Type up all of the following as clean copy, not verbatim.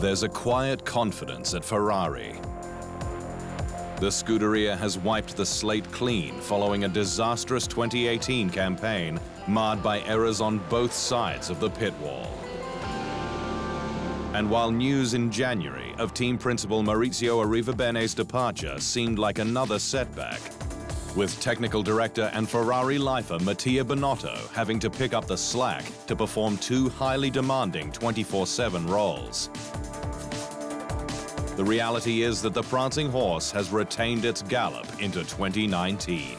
There's a quiet confidence at Ferrari. The Scuderia has wiped the slate clean following a disastrous 2018 campaign marred by errors on both sides of the pit wall. And while news in January of team principal Maurizio Arrivabene's departure seemed like another setback, with technical director and Ferrari lifer Mattia Binotto having to pick up the slack to perform two highly demanding 24/7 roles. The reality is that the Prancing Horse has retained its gallop into 2019.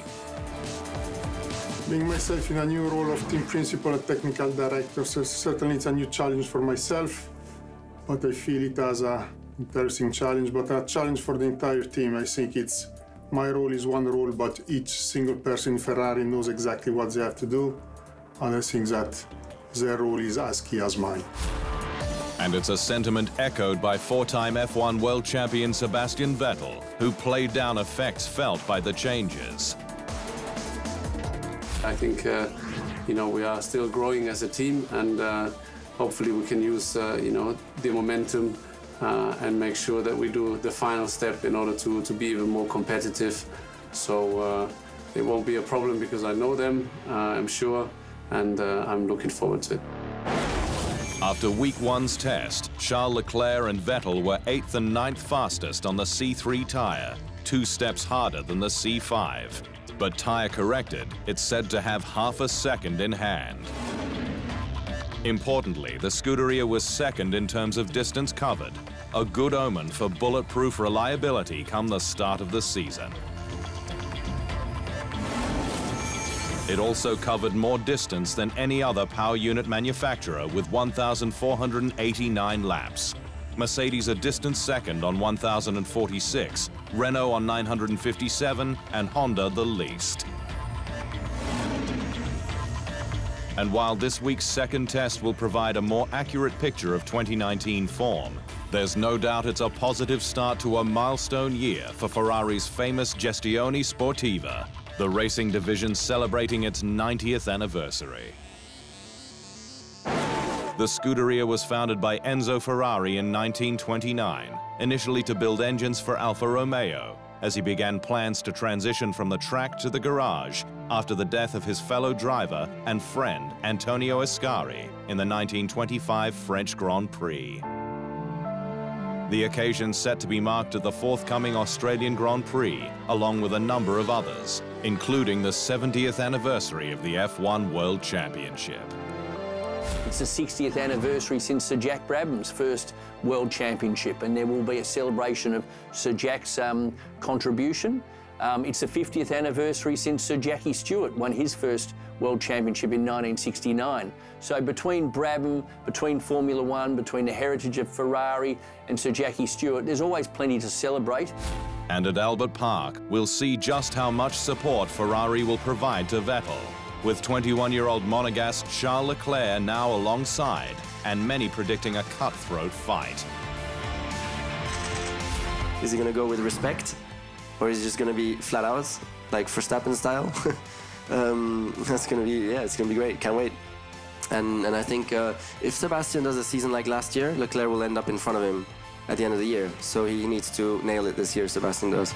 Being myself in a new role of team principal and technical director, so certainly it's a new challenge for myself, but I feel it as an interesting challenge, but a challenge for the entire team. I think my role is one role, but each single person in Ferrari knows exactly what they have to do, and I think that their role is as key as mine. And it's a sentiment echoed by four-time F1 world champion Sebastian Vettel, who played down effects felt by the changes. I think, we are still growing as a team, and hopefully we can use, the momentum and make sure that we do the final step in order to be even more competitive. So it won't be a problem because I know them, I'm sure, and I'm looking forward to it. After week one's test, Charles Leclerc and Vettel were 8th and 9th fastest on the C3 tyre, 2 steps harder than the C5. But tyre corrected, it's said to have half a second in hand. Importantly, the Scuderia was second in terms of distance covered, a good omen for bulletproof reliability come the start of the season. It also covered more distance than any other power unit manufacturer with 1,489 laps. Mercedes a distant second on 1,046, Renault on 957, and Honda the least. And while this week's second test will provide a more accurate picture of 2019 form, there's no doubt it's a positive start to a milestone year for Ferrari's famous Gestione Sportiva, the racing division celebrating its 90th anniversary. The Scuderia was founded by Enzo Ferrari in 1929, initially to build engines for Alfa Romeo, as he began plans to transition from the track to the garage after the death of his fellow driver and friend Antonio Ascari in the 1925 French Grand Prix. The occasion set to be marked at the forthcoming Australian Grand Prix, along with a number of others, including the 70th anniversary of the F1 World Championship. It's the 60th anniversary since Sir Jack Brabham's first World Championship, and there will be a celebration of Sir Jack's contribution. It's the 50th anniversary since Sir Jackie Stewart won his first World Championship in 1969. So between Brabham, between Formula One, between the heritage of Ferrari and Sir Jackie Stewart, there's always plenty to celebrate. And at Albert Park, we'll see just how much support Ferrari will provide to Vettel, with 21-year-old Monegasque Charles Leclerc now alongside, and many predicting a cutthroat fight. Is he going to go with respect? Or is it just going to be flat out, like Verstappen style? That's going to be, it's going to be great. Can't wait. And I think if Sebastian does a season like last year, Leclerc will end up in front of him at the end of the year. So he needs to nail it this year, Sebastian does.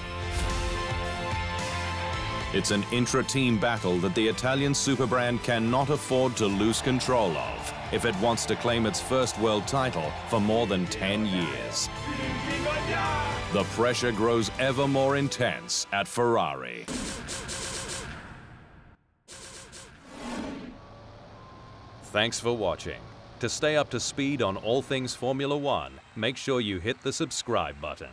It's an intra-team battle that the Italian superbrand cannot afford to lose control of if it wants to claim its first world title for more than 10 years. The pressure grows ever more intense at Ferrari. Thanks for watching. To stay up to speed on all things Formula One, make sure you hit the subscribe button.